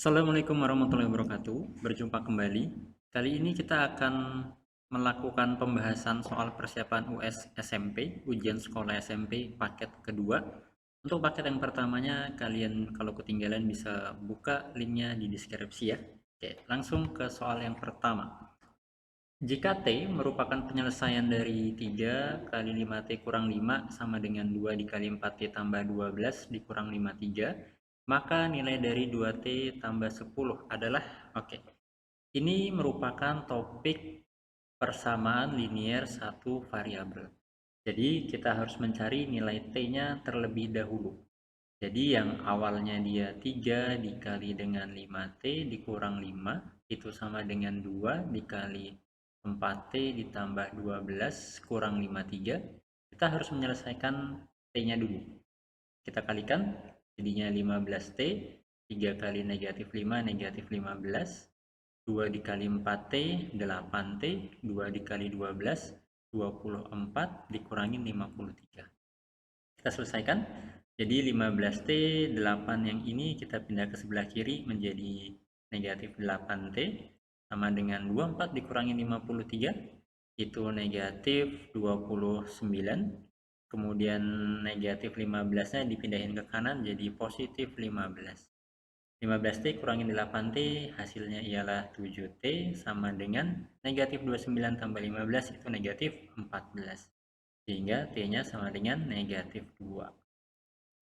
Assalamualaikum warahmatullahi wabarakatuh. Berjumpa kembali. Kali ini kita akan melakukan pembahasan soal persiapan US SMP, ujian sekolah SMP paket kedua. Untuk paket yang pertamanya, kalian kalau ketinggalan bisa buka linknya di deskripsi ya. Oke, langsung ke soal yang pertama. Jika T merupakan penyelesaian dari 3 kali 5T kurang 5 sama dengan 2 dikali 4T tambah 12 dikurang 53, maka nilai dari 2T tambah 10 adalah, oke, ini merupakan topik persamaan linier satu variabel. Jadi kita harus mencari nilai T-nya terlebih dahulu. Jadi yang awalnya dia 3 dikali dengan 5T dikurang 5 itu sama dengan 2 dikali 4T ditambah 12 kurang 53. Kita harus menyelesaikan T-nya dulu. Kita kalikan jadinya 15T, 3 kali negatif 5 negatif 15, 2 dikali 4T 8T, 2 dikali 12 24 dikurangi 53. Kita selesaikan. Jadi 15T 8 yang ini kita pindah ke sebelah kiri menjadi negatif 8T sama dengan 24 dikurangi 53 itu negatif 29. Kemudian negatif 15-nya dipindahin ke kanan jadi positif 15. 15T kurangin 8T hasilnya ialah 7T sama dengan negatif 29 tambah 15 itu negatif 14. Sehingga T-nya sama dengan negatif 2.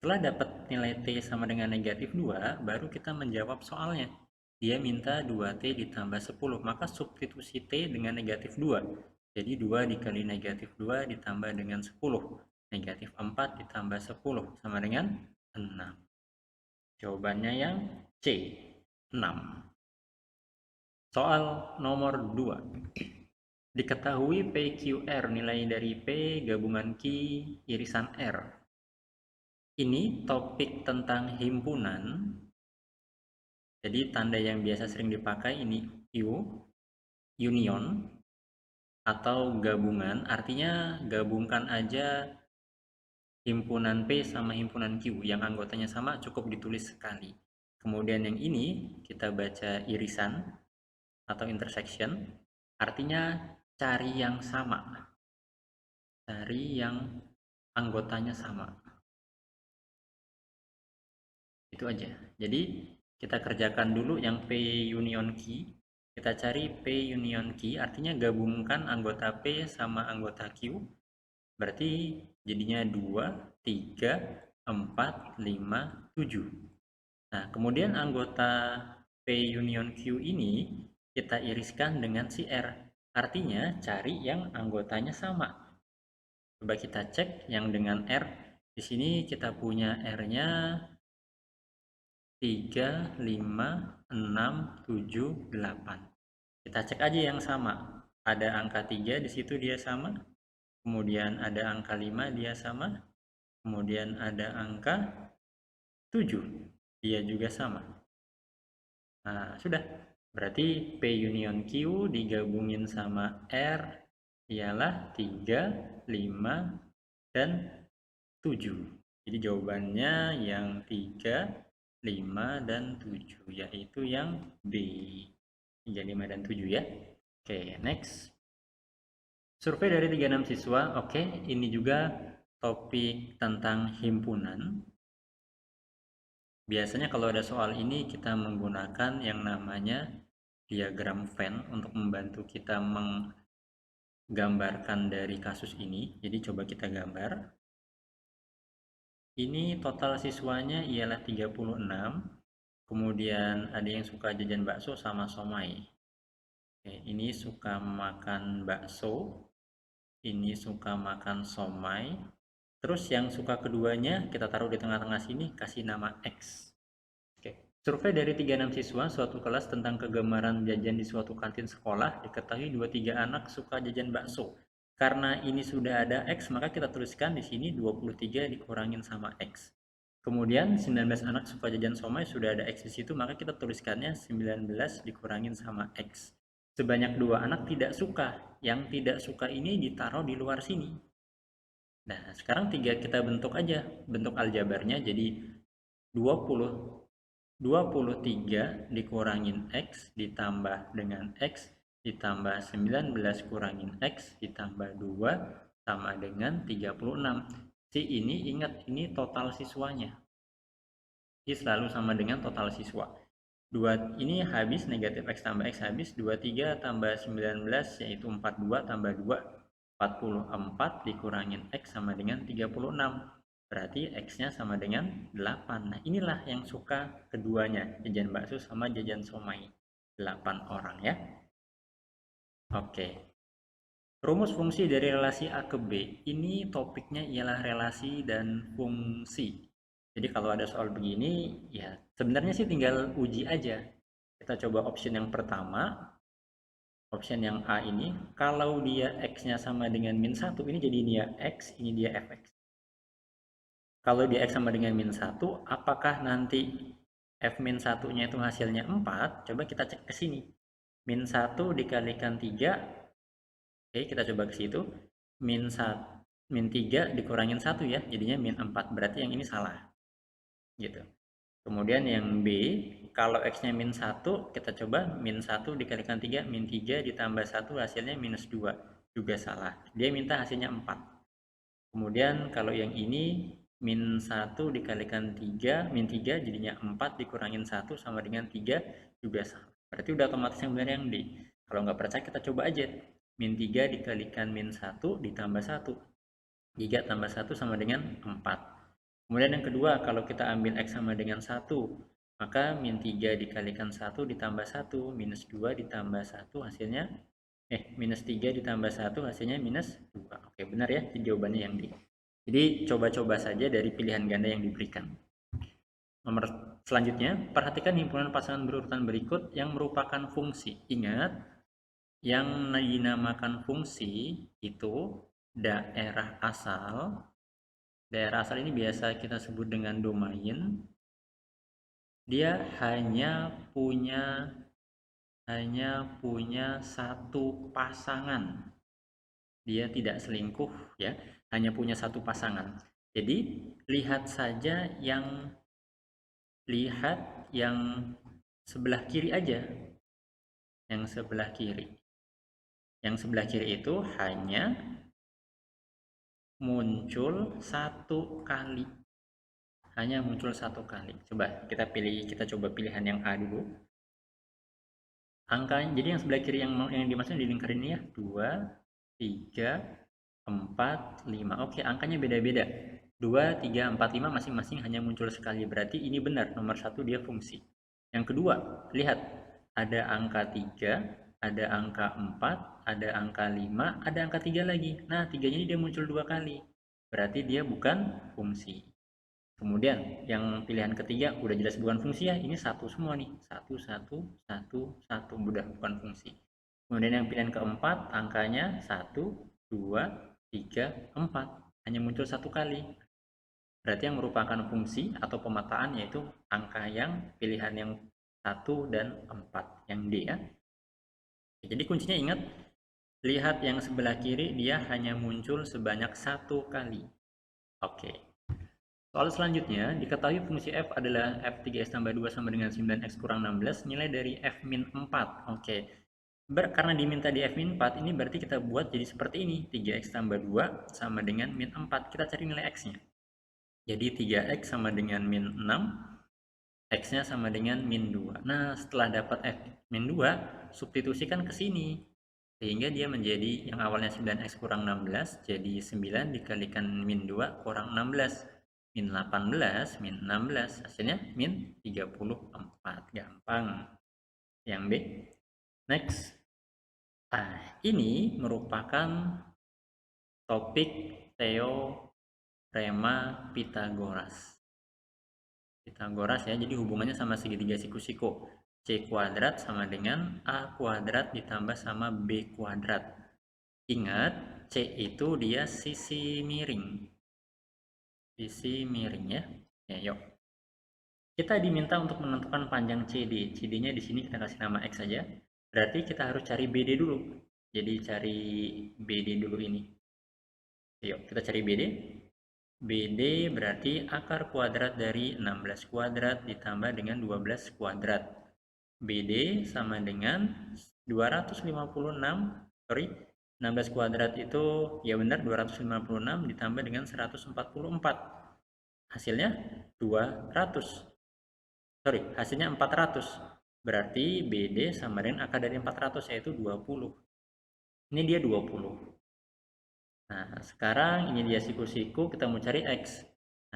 Setelah dapat nilai T sama dengan negatif 2, baru kita menjawab soalnya. Dia minta 2T ditambah 10, maka substitusi T dengan negatif 2. Jadi 2 dikali negatif 2 ditambah dengan 10. Negatif 4 ditambah 10 sama dengan 6. Jawabannya yang C, 6. Soal nomor 2. Diketahui PQR nilai dari P gabungan Q irisan R. Ini topik tentang himpunan. Jadi tanda yang biasa sering dipakai ini U, union, atau gabungan. Artinya gabungkan aja himpunan P sama himpunan Q. Yang anggotanya sama cukup ditulis sekali. Kemudian yang ini kita baca irisan atau intersection. Artinya cari yang sama. Cari yang anggotanya sama. Itu aja. Jadi kita kerjakan dulu yang P union Q. Kita cari P union Q, artinya gabungkan anggota P sama anggota Q. Berarti jadinya 2, 3, 4, 5, 7. Nah, kemudian anggota P union Q ini kita iriskan dengan si R. Artinya cari yang anggotanya sama. Coba kita cek yang dengan R. Di sini kita punya R-nya 3, 5, 6, 7, 8. Kita cek aja yang sama. Ada angka 3 di situ dia sama. Kemudian ada angka 5 dia sama. Kemudian ada angka 7. Dia juga sama. Nah, sudah. Berarti P union Q digabungin sama R ialah 3, 5, dan 7. Jadi jawabannya yang 3, 5, dan 7, yaitu yang B. 3, 5, dan 7 ya. Oke, next. Survei dari 36 siswa. Oke, ini juga topik tentang himpunan. Biasanya kalau ada soal ini kita menggunakan yang namanya diagram Venn untuk membantu kita menggambarkan dari kasus ini. Jadi coba kita gambar. Ini total siswanya ialah 36. Kemudian ada yang suka jajan bakso sama somai. Oke, ini suka makan bakso. Ini suka makan somai. Terus yang suka keduanya kita taruh di tengah-tengah sini, kasih nama X. Oke. Survei dari 36 siswa suatu kelas tentang kegemaran jajan di suatu kantin sekolah, diketahui 2-3 anak suka jajan bakso. Karena ini sudah ada X, maka kita tuliskan di sini 23 dikurangin sama X. Kemudian 19 anak suka jajan somai, sudah ada X di situ, maka kita tuliskannya 19 dikurangin sama X. Sebanyak 2 anak tidak suka. Yang tidak suka ini ditaruh di luar sini. Nah, sekarang 3 kita bentuk aja bentuk aljabarnya jadi 20 23 dikurangin X ditambah dengan X ditambah 19 kurangin X ditambah 2 sama dengan 36. Si ini ingat, ini total siswanya. Ini selalu sama dengan total siswa. 2 ini habis, negatif X tambah X habis, 23 tambah 19 yaitu 42 tambah 2, 44 dikurangin X sama dengan 36. Berarti X-nya sama dengan 8. Nah, inilah yang suka keduanya, jajan bakso sama jajan somai. 8 orang ya. Oke. Rumus fungsi dari relasi A ke B. Ini topiknya ialah relasi dan fungsi. Jadi kalau ada soal begini, ya sebenarnya sih tinggal uji aja. Kita coba option yang pertama. Option yang A ini, kalau dia X-nya sama dengan min 1, ini jadi dia X, ini dia fx. Kalau dia X sama dengan min 1, apakah nanti F min 1-nya itu hasilnya 4? Coba kita cek ke sini. Min 1 dikalikan 3. Oke, kita coba ke situ. Min 3 dikurangin 1 ya, jadinya min 4. Berarti yang ini salah. Gitu. Kemudian yang B, kalau X-nya min 1, kita coba min 1 dikalikan 3, min 3 ditambah 1 hasilnya minus 2. Juga salah. Dia minta hasilnya 4. Kemudian kalau yang ini min 1 dikalikan 3, min 3 jadinya 4 dikurangin 1 sama dengan 3 juga salah. Berarti udah otomatis yang benar yang D. Kalau nggak percaya kita coba aja. Min 3 dikalikan min 1 ditambah 1. 3 tambah 1 sama dengan 4. Kemudian yang kedua, kalau kita ambil X sama dengan 1, maka min 3 dikalikan 1 ditambah 1, minus 2 ditambah 1 hasilnya, minus 3 ditambah 1 hasilnya minus 2. Oke, benar ya, jawabannya yang D. Jadi coba-coba saja dari pilihan ganda yang diberikan. Nomor selanjutnya, perhatikan himpunan pasangan berurutan berikut yang merupakan fungsi. Ingat, yang dinamakan fungsi itu daerah asal. Daerah asal ini biasa kita sebut dengan domain. Dia hanya punya satu pasangan. Dia tidak selingkuh ya, hanya punya satu pasangan. Jadi lihat saja yang sebelah kiri aja. Yang sebelah kiri. Yang sebelah kiri itu hanya muncul satu kali. Hanya muncul satu kali. Coba kita coba pilihan yang A dulu. Angkanya, jadi yang sebelah kiri yang dimaksud di lingkar ini ya, 2, 3, 4, 5. Oke, angkanya beda-beda. 2, 3, 4, 5 masing-masing hanya muncul sekali. Berarti ini benar, nomor 1 dia fungsi. Yang kedua, lihat. Ada angka 3, ada angka 4, ada angka 5, ada angka 3 lagi. Nah, 3-nya ini dia muncul 2 kali. Berarti dia bukan fungsi. Kemudian yang pilihan ketiga udah jelas bukan fungsi ya, ini satu semua nih, 1, 1, 1, 1, udah bukan fungsi. Kemudian yang pilihan keempat angkanya 1, 2, 3, 4, hanya muncul satu kali. Berarti yang merupakan fungsi atau pemetaan yaitu angka yang pilihan yang 1 dan 4, yang D ya. Jadi kuncinya ingat, lihat yang sebelah kiri dia hanya muncul sebanyak satu kali. Oke. Soal selanjutnya, diketahui fungsi f adalah f3x tambah 2 sama dengan 9x kurang 16, nilai dari f min 4. Oke, karena diminta di f min 4, ini berarti kita buat jadi seperti ini. 3x tambah 2 sama dengan min 4. Kita cari nilai x-nya. Jadi 3x sama dengan min 6, x-nya sama dengan min 2. Nah, setelah dapat f min 2, substitusikan ke sini. Sehingga dia menjadi yang awalnya 9x kurang 16, jadi 9 dikalikan min 2 kurang 16. Min 18, min 16, hasilnya min 34. Gampang. Yang B. Next. Nah, ini merupakan topik teorema Pitagoras. Pitagoras ya, jadi hubungannya sama segitiga siku-siku. C kuadrat sama dengan A kuadrat ditambah sama B kuadrat. Ingat, C itu dia sisi miring. Sisi miring ya. Ya, yuk. Kita diminta untuk menentukan panjang CD. CD-nya di sini kita kasih nama X saja. Berarti kita harus cari BD dulu. Jadi cari BD dulu ini. Yuk, kita cari BD. BD berarti akar kuadrat dari 16 kuadrat ditambah dengan 12 kuadrat. BD sama dengan 256, sorry, 16 kuadrat itu ya benar 256 ditambah dengan 144. Hasilnya 200. Sorry, hasilnya 400. Berarti BD sama dengan akar dari 400 yaitu 20. Ini dia 20. Nah, sekarang ini dia siku-siku, kita mau cari X.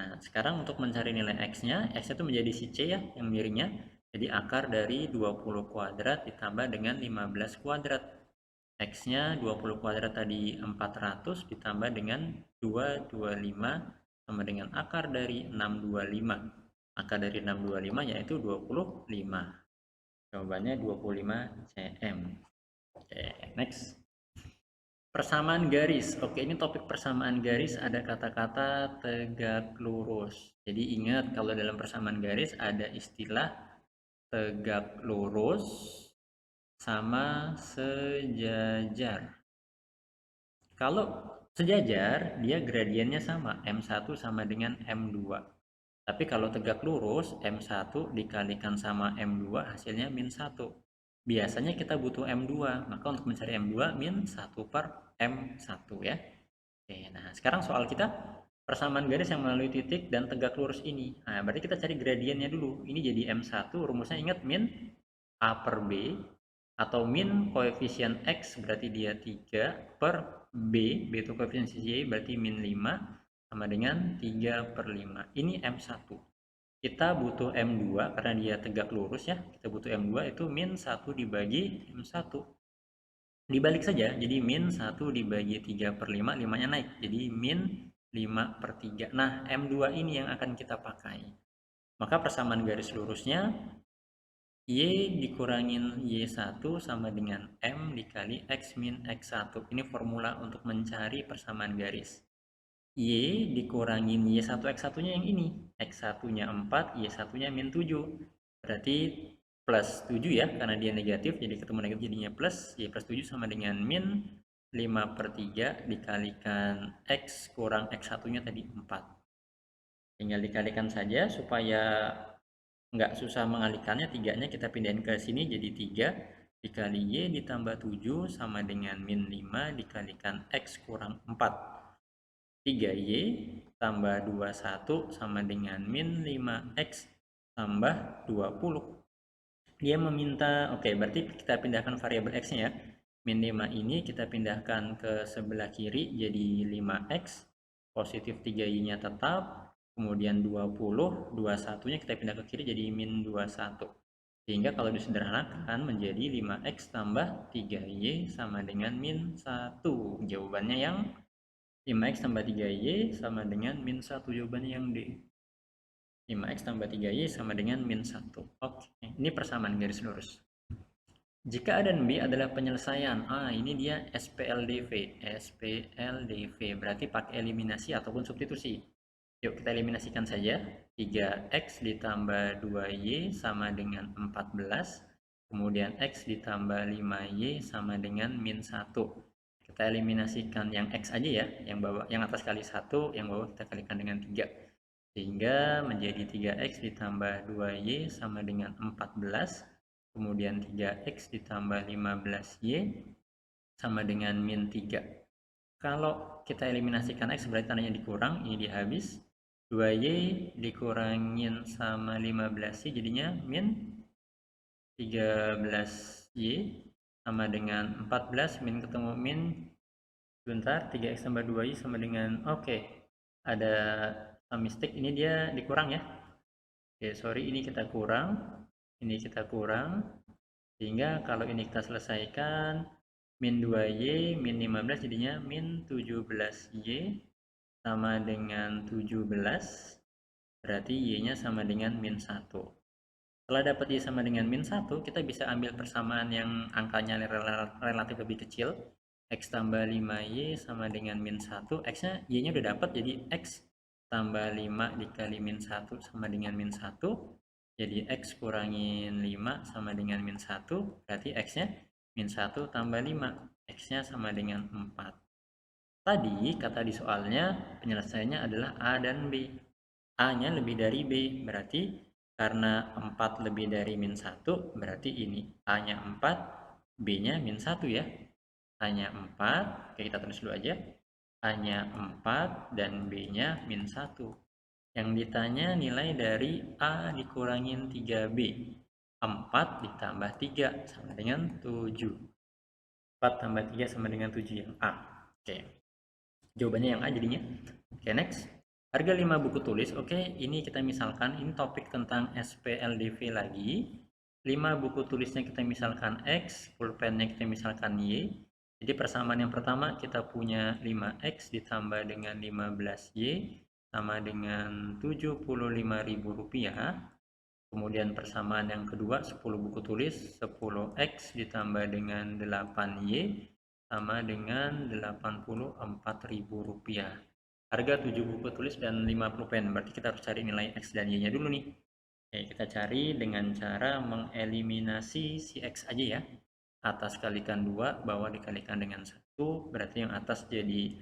Nah, sekarang untuk mencari nilai X-nya, X itu menjadi si C ya, yang miringnya. Jadi akar dari 20 kuadrat ditambah dengan 15 kuadrat. X-nya 20 kuadrat tadi 400 ditambah dengan 225 sama dengan akar dari 625. Akar dari 625 yaitu 25. Jawabannya 25 cm. Oke, next. Persamaan garis. Oke, ini topik persamaan garis ada kata-kata tegak lurus. Jadi ingat kalau dalam persamaan garis ada istilah tegak lurus sama sejajar. Kalau sejajar, dia gradiennya sama, M1 sama dengan M2. Tapi kalau tegak lurus, M1 dikalikan sama M2 hasilnya min 1. Biasanya kita butuh M2, maka untuk mencari M2 min 1 per M1 ya. Oke, nah sekarang soal kita persamaan garis yang melalui titik dan tegak lurus ini. Nah, berarti kita cari gradiennya dulu. Ini jadi M1, rumusnya ingat min A per B, atau min koefisien X berarti dia 3 per B itu koefisien Y berarti min 5 sama dengan 3 per 5. Ini M1. Kita butuh M2 karena dia tegak lurus ya. Kita butuh M2 itu min 1 dibagi M1. Dibalik saja, jadi min 1 dibagi 3 per 5, 5-nya naik. Jadi min 5 per 3. Nah, M2 ini yang akan kita pakai. Maka persamaan garis lurusnya Y dikurangin Y1 sama dengan M dikali X min X1. Ini formula untuk mencari persamaan garis. Y dikurangin Y1 X1-nya yang ini. X1-nya 4, Y1-nya min 7. Berarti plus 7 ya, karena dia negatif, jadi ketemu negatif jadinya plus. Y plus 7 sama dengan min 5 per 3 dikalikan X kurang X1-nya tadi 4. Tinggal dikalikan saja supaya nggak susah mengalikannya, 3-nya kita pindahin ke sini jadi 3 dikali Y ditambah 7 sama dengan min 5 dikalikan X kurang 4. 3Y tambah 21 sama dengan min 5X tambah 20. Dia meminta, oke, berarti kita pindahkan variabel X-nya ya. Min 5 ini kita pindahkan ke sebelah kiri jadi 5X, positif 3Y-nya tetap, kemudian 20, 21-nya kita pindah ke kiri jadi min 21. Sehingga kalau disederhanakan menjadi 5X tambah 3Y sama dengan min 1. Jawabannya yang 5X tambah 3Y sama dengan min 1. Jawabannya yang D. 5X tambah 3Y sama dengan min 1. Oke, ini persamaan garis lurus. Jika A dan B adalah penyelesaian, ini dia SPLDV. SPLDV berarti pakai eliminasi ataupun substitusi. Yuk kita eliminasikan saja. 3X ditambah 2Y sama dengan 14. Kemudian X ditambah 5Y sama dengan min 1. Kita eliminasikan yang X aja ya. Yang atas kali 1, yang bawah kita kalikan dengan 3. Sehingga menjadi 3X ditambah 2Y sama dengan 14. Kemudian 3X ditambah 15Y sama dengan min 3. Kalau kita eliminasikan X berarti tandanya dikurang, ini dia habis. 2Y dikurangin sama 15Y jadinya min 13Y sama dengan 14, min ketemu min, sebentar, 3X tambah 2Y sama dengan, oke, ada mistake, ini dia dikurang ya. Oke, sorry, ini kita kurang, sehingga kalau ini kita selesaikan, min 2Y, min 15 jadinya min 17Y sama dengan 17, berarti Y-nya sama dengan min 1. Setelah dapat Y sama dengan min 1, kita bisa ambil persamaan yang angkanya relatif lebih kecil. X tambah 5Y sama dengan min 1, X-nya, Y-nya udah dapat, jadi X tambah 5 dikali min 1 sama dengan min 1. Jadi X kurangin 5 sama dengan min 1, berarti X-nya min 1 tambah 5. X-nya sama dengan 4. Tadi kata di soalnya penyelesaiannya adalah A dan B. A-nya lebih dari B, berarti karena 4 lebih dari min 1, berarti ini A-nya 4, B-nya min 1 ya. A-nya 4, oke kita tulis dulu aja. A-nya 4 dan B-nya min 1. Yang ditanya nilai dari A dikurangin 3B. 4 ditambah 3 sama dengan 7. 4 tambah 3 sama dengan 7 yang A. Oke. Jawabannya yang A jadinya. Oke, next. Harga 5 buku tulis. Oke, ini kita misalkan ini topik tentang SPLDV lagi. 5 buku tulisnya kita misalkan X, pulpennya kita misalkan Y. Jadi persamaan yang pertama kita punya 5X ditambah dengan 15Y sama dengan Rp75.000. Kemudian persamaan yang kedua 10 buku tulis 10X ditambah dengan 8Y sama dengan Rp84.000. Harga 7 buku tulis dan 5 pulpen. Berarti kita harus cari nilai X dan Y-nya dulu nih. Oke, kita cari dengan cara mengeliminasi si X aja ya. Atas kalikan 2, bawah dikalikan dengan 1. Berarti yang atas jadi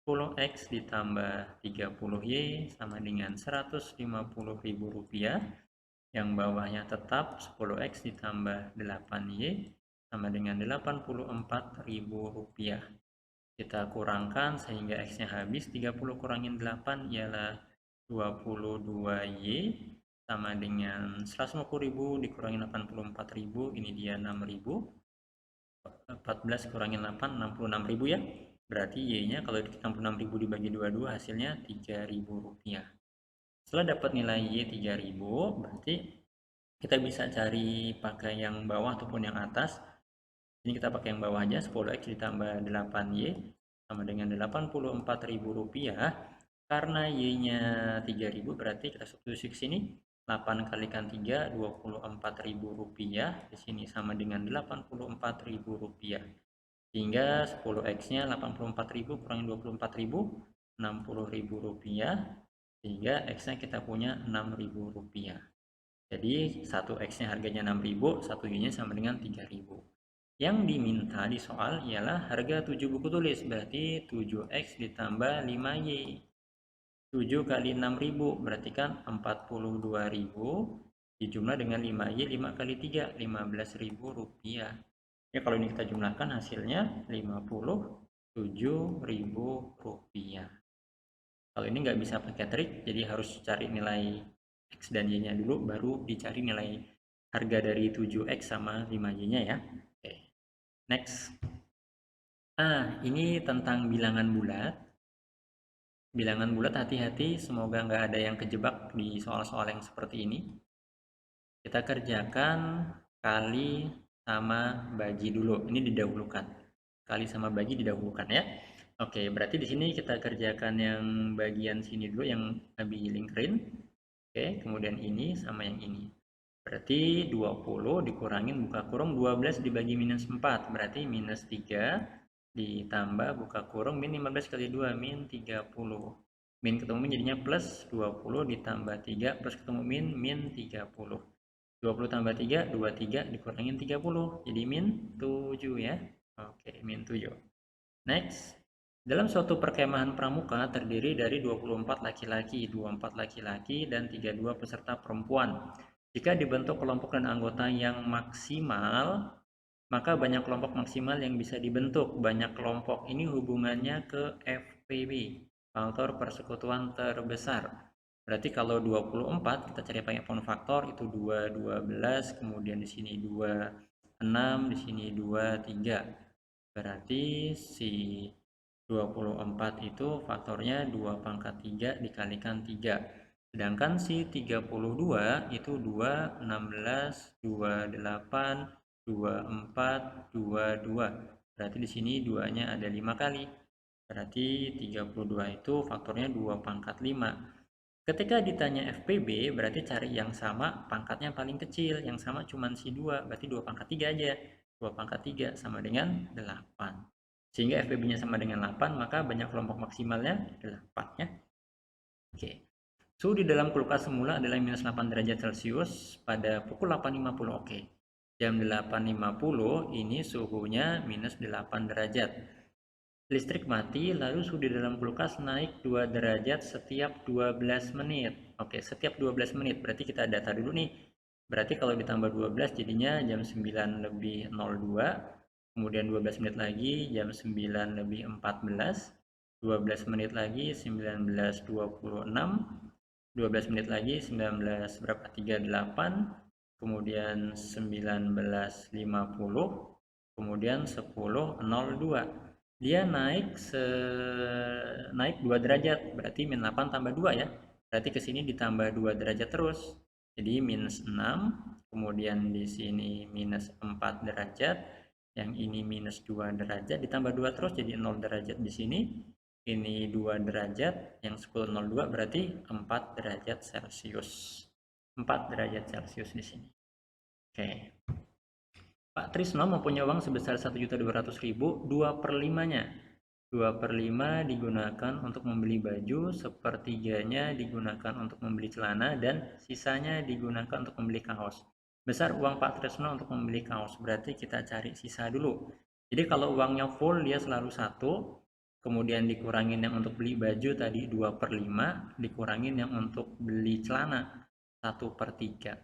10X ditambah 30Y sama dengan Rp150.000. Yang bawahnya tetap 10X ditambah 8Y sama dengan Rp84.000. Kita kurangkan sehingga X-nya habis. 30 kurangin 8 ialah 22Y sama dengan 150.000 dikurangin 84.000, ini dia 6.000. 14 kurangin 8, 66.000 ya. Berarti Y-nya kalau 66.000 dibagi 22 hasilnya Rp3.000. Setelah dapat nilai Y 3.000, berarti kita bisa cari pakai yang bawah ataupun yang atas. Ini kita pakai yang bawah aja, 10X ditambah 8Y sama dengan Rp84.000. Karena Y-nya 3.000 berarti kita substitusi ke sini. 8 kalikan 3, Rp24.000. Di sini sama dengan Rp84.000. Sehingga 10X-nya 84.000 kurangi 24.000, Rp60.000. Sehingga X-nya kita punya Rp6.000. Jadi 1X-nya harganya 6.000, 1Y-nya sama dengan 3.000. Yang diminta di soal ialah harga 7 buku tulis, berarti 7X ditambah 5Y. 7 kali 6.000 berarti kan 42.000 dijumlah dengan 5Y, 5 kali 3, Rp15.000. Ya kalau ini kita jumlahkan hasilnya Rp57.000. Kalau ini nggak bisa pakai trik, jadi harus cari nilai X dan Y-nya dulu, baru dicari nilai harga dari 7X sama 5Y-nya ya. Oke, next. Ini tentang bilangan bulat. Bilangan bulat hati-hati, semoga nggak ada yang kejebak di soal-soal yang seperti ini. Kita kerjakan kali sama bagi dulu, ini didahulukan. Kali sama bagi didahulukan ya. Oke, berarti di sini kita kerjakan yang bagian sini dulu yang Abi lingkerin. Oke, kemudian ini sama yang ini. Berarti 20 dikurangin buka kurung 12 dibagi minus 4. Berarti minus 3 ditambah buka kurung min 15 kali 2 min 30. Min ketemu min jadinya plus 20 ditambah 3 plus ketemu min 30. 20 tambah 3, 23 dikurangin 30. Jadi min 7 ya. Oke, min 7. Next. Dalam suatu perkemahan pramuka terdiri dari 24 laki-laki, 24 laki-laki dan 32 peserta perempuan. Jika dibentuk kelompok dan anggota yang maksimal, maka banyak kelompok maksimal yang bisa dibentuk. Banyak kelompok ini hubungannya ke FPB, faktor persekutuan terbesar. Berarti kalau 24 kita cari pakai pound faktor itu 2, 12, kemudian di sini 2, 6, di sini 2, 3. Berarti si 24 itu faktornya 2 pangkat 3 dikalikan 3. Sedangkan si 32 itu 2, 16, 28, 24, 22. Berarti di sini 2-nya ada 5 kali. Berarti 32 itu faktornya 2 pangkat 5. Ketika ditanya FPB, berarti cari yang sama pangkatnya paling kecil. Yang sama cuma si 2, berarti 2 pangkat 3 aja. 2 pangkat 3 sama dengan 8. Sehingga FPB-nya sama dengan 8, maka banyak kelompok maksimalnya 8 ya. Oke. Suhu di dalam kulkas semula adalah minus 8 derajat Celcius pada pukul 8.50. Oke. Jam 8.50 ini suhunya minus 8 derajat. listrik mati, lalu suhu di dalam kulkas naik 2 derajat setiap 12 menit. Oke, setiap 12 menit. Berarti kita data dulu nih. Berarti kalau ditambah 12 jadinya jam 9 lebih 02. Kemudian 12 menit lagi jam 9 lebih 14. 12 menit lagi 19.26. 12 menit lagi 19 berapa? 38. Kemudian 19.50. Kemudian 10.02. Dia naik 2 derajat, berarti min 8 tambah 2 ya. Berarti ke sini ditambah 2 derajat terus. Jadi minus 6, kemudian di sini minus 4 derajat, yang ini minus 2 derajat, ditambah 2 terus jadi 0 derajat di sini. Ini 2 derajat, yang 10.02 berarti 4 derajat Celcius. 4 derajat Celcius di sini. Oke. Pak Trisno mempunyai uang sebesar 1.200.000, 2/5-nya. 2/5 digunakan untuk membeli baju, sepertiganya digunakan untuk membeli celana, dan sisanya digunakan untuk membeli kaos. Besar uang Pak Trisno untuk membeli kaos, berarti kita cari sisa dulu. Jadi kalau uangnya full dia selalu 1, kemudian dikurangin yang untuk beli baju tadi 2/5, dikurangin yang untuk beli celana 1/3.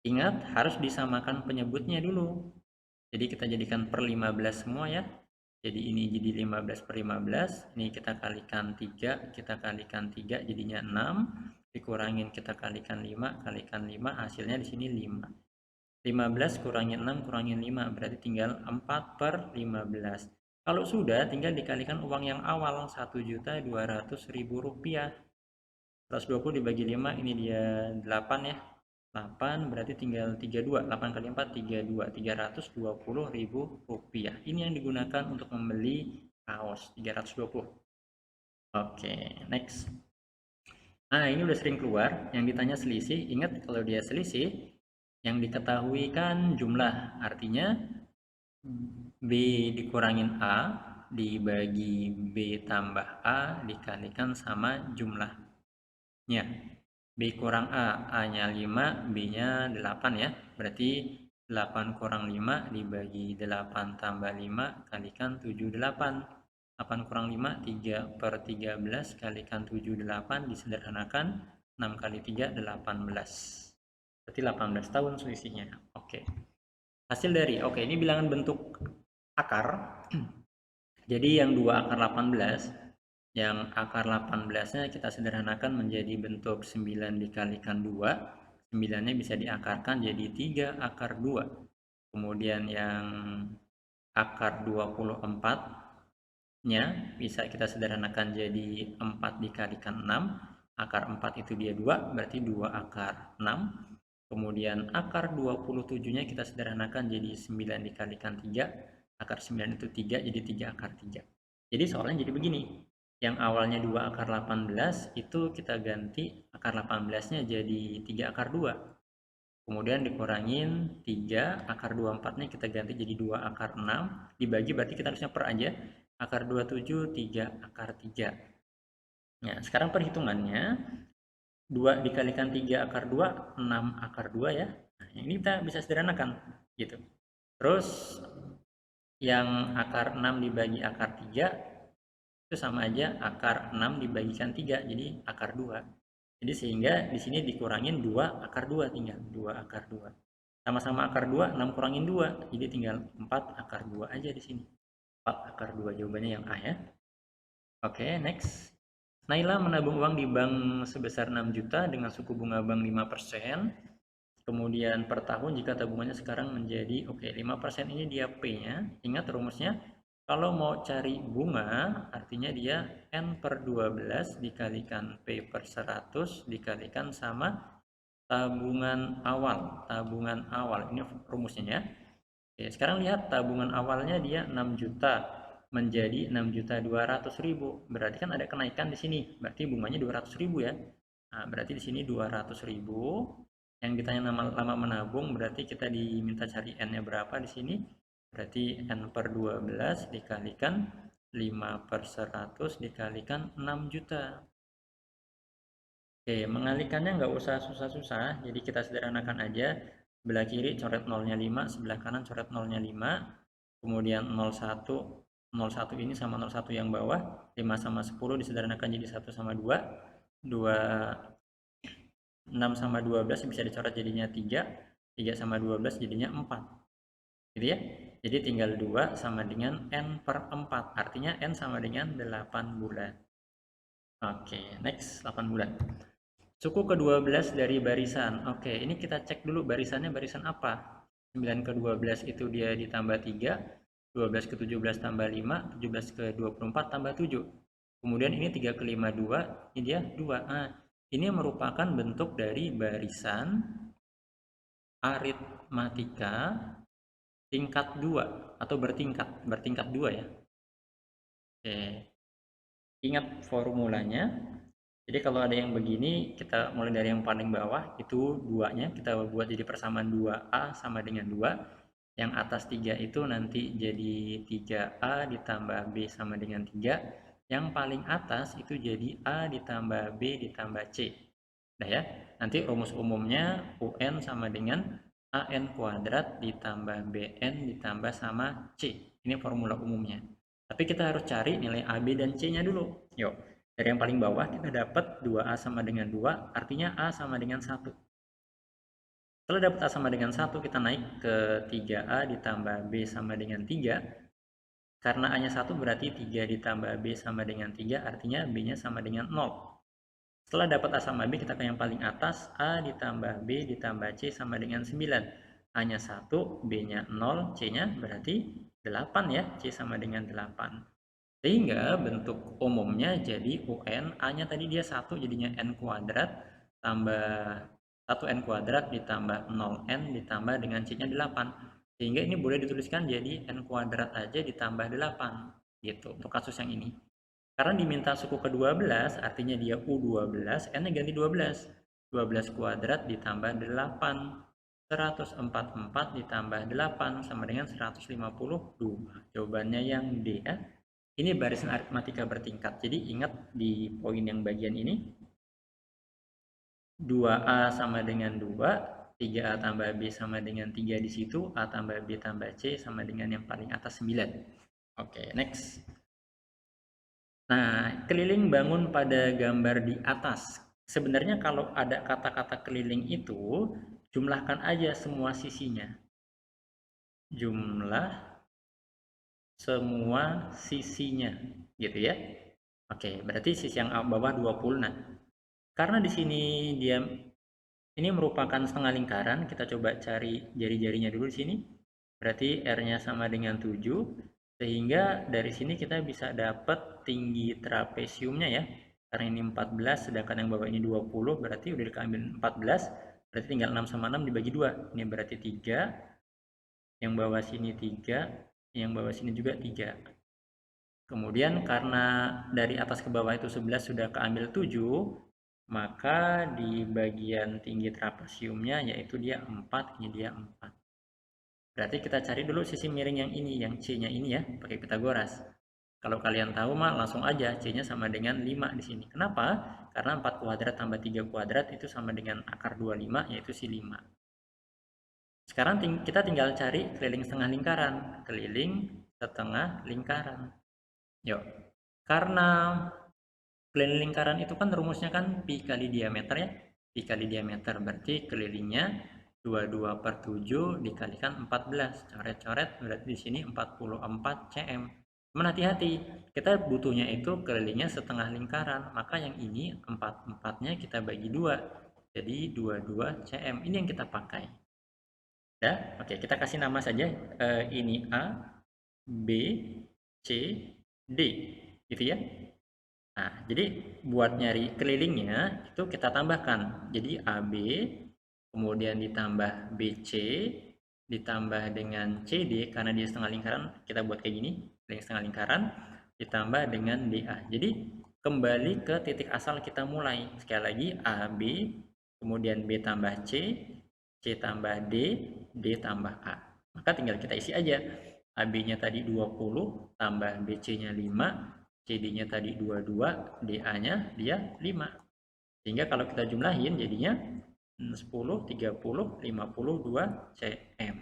Ingat, harus disamakan penyebutnya dulu. Jadi kita jadikan per 15 semua ya. Jadi ini jadi 15/15, ini kita kalikan 3, kita kalikan 3 jadinya 6, dikurangin kita kalikan 5, kalikan 5, hasilnya di sini 5. 15 kurangin 6 kurangin 5, berarti tinggal 4/15. Kalau sudah, tinggal dikalikan uang yang awal, Rp1.200.000. 120 dibagi 5, ini dia 8 ya. 8 berarti tinggal 32, 8 kali 4 32, Rp320.000. Ini yang digunakan untuk membeli kaos 320. Oke, next. Nah, ini udah sering keluar, yang ditanya selisih. Ingat kalau dia selisih, yang diketahui kan jumlah, artinya B dikurangin A dibagi B tambah A dikalikan sama jumlahnya. B kurang A, A-nya 5, B-nya 8 ya. Berarti 8 kurang 5 dibagi 8 tambah 5 kalikan 78. 8 kurang 5, 3/13 kalikan 78 disederhanakan. 6 kali 3, 18. Berarti 18 tahun selisihnya. Oke. Hasil dari, oke ini bilangan bentuk akar. Jadi yang 2 akar 18, yang akar 18-nya kita sederhanakan menjadi bentuk 9 dikalikan 2. 9-nya bisa diakarkan jadi 3 akar 2. Kemudian yang akar 24-nya bisa kita sederhanakan jadi 4 dikalikan 6. Akar 4 itu dia 2, berarti 2 akar 6. Kemudian akar 27-nya kita sederhanakan jadi 9 dikalikan 3. Akar 9 itu 3, jadi 3 akar 3. Jadi soalnya jadi begini. Yang awalnya 2 akar 18 itu kita ganti akar 18-nya jadi 3 akar 2. Kemudian dikurangin 3, akar 24-nya kita ganti jadi 2 akar 6. Dibagi berarti kita harusnya per aja. Akar 27, 3 akar 3. Nah, sekarang perhitungannya 2 dikalikan 3 akar 2, 6 akar 2 ya. Nah, ini kita bisa sederhanakan gitu. Terus yang akar 6 dibagi akar 3 itu sama aja akar 6 dibagikan 3, jadi akar 2. Jadi sehingga di sini dikurangin 2 akar 2 tinggal 2 akar 2. Sama-sama akar 2, 6 kurangin 2, jadi tinggal 4 akar 2 aja di sini. 4 akar 2 jawabannya yang A ya. Oke, next. Naila menabung uang di bank sebesar 6 juta dengan suku bunga bank 5%. Kemudian per tahun jika tabungannya sekarang menjadi 5% ini dia P-nya. Ingat rumusnya. Kalau mau cari bunga, artinya dia N/12 dikalikan P/100 dikalikan sama tabungan awal. Tabungan awal, ini rumusnya ya. Oke, sekarang lihat tabungan awalnya dia 6 juta menjadi 6.200.000. Berarti kan ada kenaikan di sini. Berarti bunganya 200.000 ya. Nah, berarti di sini 200.000. Yang ditanya lama menabung, berarti kita diminta cari N-nya berapa di sini. Berarti N/12 dikalikan 5/100 dikalikan 6 juta. Oke, mengalikannya nggak usah susah-susah, jadi kita sederhanakan aja. Sebelah kiri coret nolnya 5, sebelah kanan coret nolnya 5, kemudian 01 01 ini sama 01 yang bawah, 5 sama 10 disederhanakan jadi 1 sama 2, 6 sama 12 bisa dicoret jadinya 3, 3 sama 12 jadinya 4. Gitu ya. Jadi tinggal 2 sama dengan N per 4, artinya N sama dengan 8 bulan. Oke, next 8 bulan. Suku ke-12 dari barisan. Oke, ini kita cek dulu barisannya barisan apa. 9 ke-12 itu dia ditambah 3, 12 ke-17 tambah 5, 17 ke-24 tambah 7. Kemudian ini 3 ke-5 2, ini dia 2. Nah, ini merupakan bentuk dari barisan aritmatika tingkat 2 atau bertingkat 2 ya. Oke. Ingat formulanya. Jadi kalau ada yang begini, kita mulai dari yang paling bawah, itu 2-nya kita buat jadi persamaan 2A sama dengan 2. Yang atas 3 itu nanti jadi 3A ditambah B sama dengan 3. Yang paling atas itu jadi A ditambah B ditambah C. Udah ya. Nanti rumus umumnya UN sama dengan AN kuadrat ditambah BN ditambah sama C. Ini formula umumnya. Tapi kita harus cari nilai AB dan C-nya dulu. Yuk, dari yang paling bawah kita dapat 2A sama dengan 2, artinya A sama dengan 1. Setelah dapat A sama dengan 1, kita naik ke 3A ditambah B sama dengan 3. Karena A-nya 1 berarti 3 ditambah B sama dengan 3, artinya B-nya sama dengan 0. Setelah dapat A sama B, kita ke yang paling atas, A ditambah B ditambah C sama dengan 9. A-nya 1, B-nya 0, C-nya berarti 8 ya, C sama dengan 8. Sehingga bentuk umumnya jadi UN, A-nya tadi dia 1 jadinya N kuadrat tambah 1N kuadrat ditambah 0N ditambah dengan C-nya 8. Sehingga ini boleh dituliskan jadi N kuadrat aja ditambah 8 gitu untuk kasus yang ini. Karena diminta suku ke-12 artinya dia U12, N-nya ganti 12. 12 kuadrat ditambah 8. 144 ditambah 8 sama dengan 152. Jawabannya yang D ya. Ini barisan aritmatika bertingkat. Jadi ingat di poin yang bagian ini 2A sama dengan 2, 3A tambah B sama dengan 3 di situ, A tambah B tambah C sama dengan yang paling atas 9. Oke, next. Nah, keliling bangun pada gambar di atas. Sebenarnya kalau ada kata-kata keliling itu, jumlahkan aja semua sisinya. Jumlah semua sisinya, gitu ya. Oke, berarti sisi yang bawah 20. Nah, karena di sini dia ini merupakan setengah lingkaran, kita coba cari jari-jarinya dulu di sini. Berarti R-nya sama dengan 7, sehingga dari sini kita bisa dapat tinggi trapesiumnya ya. Karena ini 14, sedangkan yang bawah ini 20, berarti udah diambil 14, berarti tinggal 6 sama 6 dibagi 2. Ini berarti 3, yang bawah sini 3, yang bawah sini juga 3. Kemudian karena dari atas ke bawah itu 11 sudah keambil 7, maka di bagian tinggi trapesiumnya yaitu dia 4, ini dia 4. Berarti kita cari dulu sisi miring yang ini, yang C-nya ini ya, pakai Pitagoras. Kalau kalian tahu mah langsung aja C-nya sama dengan 5 di sini. Kenapa? Karena 4 kuadrat tambah 3 kuadrat itu sama dengan akar 25, yaitu si 5. Sekarang kita tinggal cari keliling setengah lingkaran. Keliling setengah lingkaran. Yuk. Karena keliling lingkaran itu kan rumusnya kan pi kali diameter ya. Pi kali diameter berarti kelilingnya 22 per 7 dikalikan 14. Coret-coret berarti di sini 44 cm. Cuman hati-hati, kita butuhnya itu kelilingnya setengah lingkaran. Maka yang ini 4-4-nya kita bagi 2. Jadi 22 cm. Ini yang kita pakai. Ya, oke, kita kasih nama saja. Ini A, B, C, D. Gitu ya. Nah, jadi buat nyari kelilingnya itu kita tambahkan. Jadi AB, kemudian ditambah BC, ditambah dengan CD, karena dia setengah lingkaran, kita buat kayak gini, keliling setengah lingkaran, ditambah dengan DA. Jadi kembali ke titik asal kita mulai. Sekali lagi AB, kemudian B tambah C, C tambah D, D tambah A. Maka tinggal kita isi aja. AB-nya tadi 20, tambah BC-nya 5, CD-nya tadi 22, DA-nya dia 5. Sehingga kalau kita jumlahin jadinya 10, 30, 52 cm.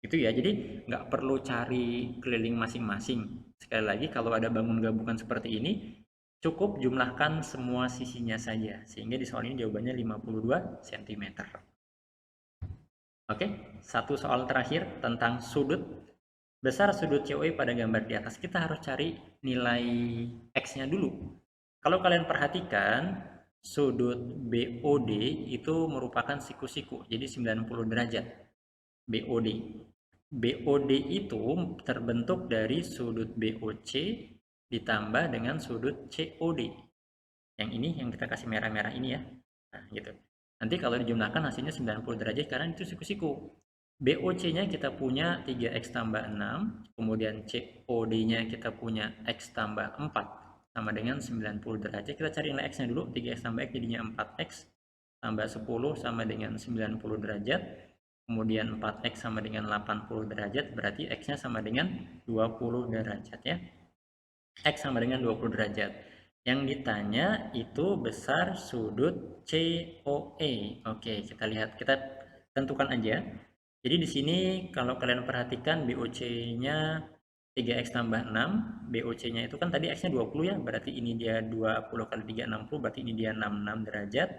Itu ya, jadi nggak perlu cari keliling masing-masing. Sekali lagi, kalau ada bangun gabungan seperti ini, cukup jumlahkan semua sisinya saja. Sehingga di soal ini jawabannya 52 cm. Oke, satu soal terakhir tentang sudut. Besar sudut COE pada gambar di atas, kita harus cari nilai X-nya dulu. Kalau kalian perhatikan, sudut BOD itu merupakan siku-siku, jadi 90 derajat. BOD. BOD itu terbentuk dari sudut BOC ditambah dengan sudut COD. Yang ini yang kita kasih merah-merah ini ya. Nah, gitu. Nanti kalau dijumlahkan hasilnya 90 derajat karena itu siku-siku. BOC-nya kita punya 3X tambah 6, kemudian COD-nya kita punya X tambah 4, sama dengan 90 derajat. Kita cari nilai X-nya dulu, 3X tambah X jadinya 4X, tambah 10 sama dengan 90 derajat, kemudian 4X sama dengan 80 derajat, berarti X-nya sama dengan 20 derajat ya. X sama dengan 20 derajat. Yang ditanya itu besar sudut COE. Oke, kita lihat, kita tentukan aja. Jadi di sini kalau kalian perhatikan BOC-nya 3X tambah 6, BOC-nya itu kan tadi X-nya 20 ya, berarti ini dia 20 kali 3, 60, berarti ini dia 66 derajat.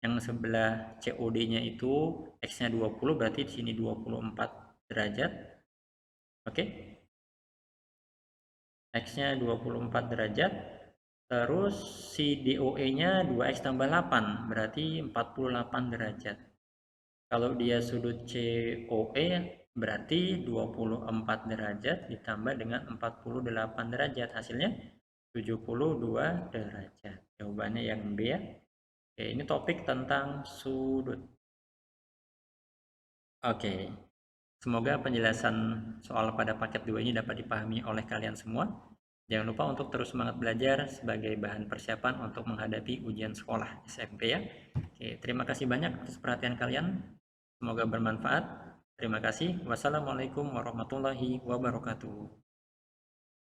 Yang sebelah COD-nya itu X-nya 20, berarti di sini 24 derajat. Oke. X-nya 24 derajat. Terus si DOE-nya 2X tambah 8, berarti 48 derajat. Kalau dia sudut COE berarti 24 derajat ditambah dengan 48 derajat. Hasilnya 72 derajat. Jawabannya yang B ya. Oke, ini topik tentang sudut. Oke, semoga penjelasan soal pada paket 2 ini dapat dipahami oleh kalian semua. Jangan lupa untuk terus semangat belajar sebagai bahan persiapan untuk menghadapi ujian sekolah SMP ya. Oke, terima kasih banyak atas perhatian kalian. Semoga bermanfaat. Terima kasih. Wassalamualaikum warahmatullahi wabarakatuh.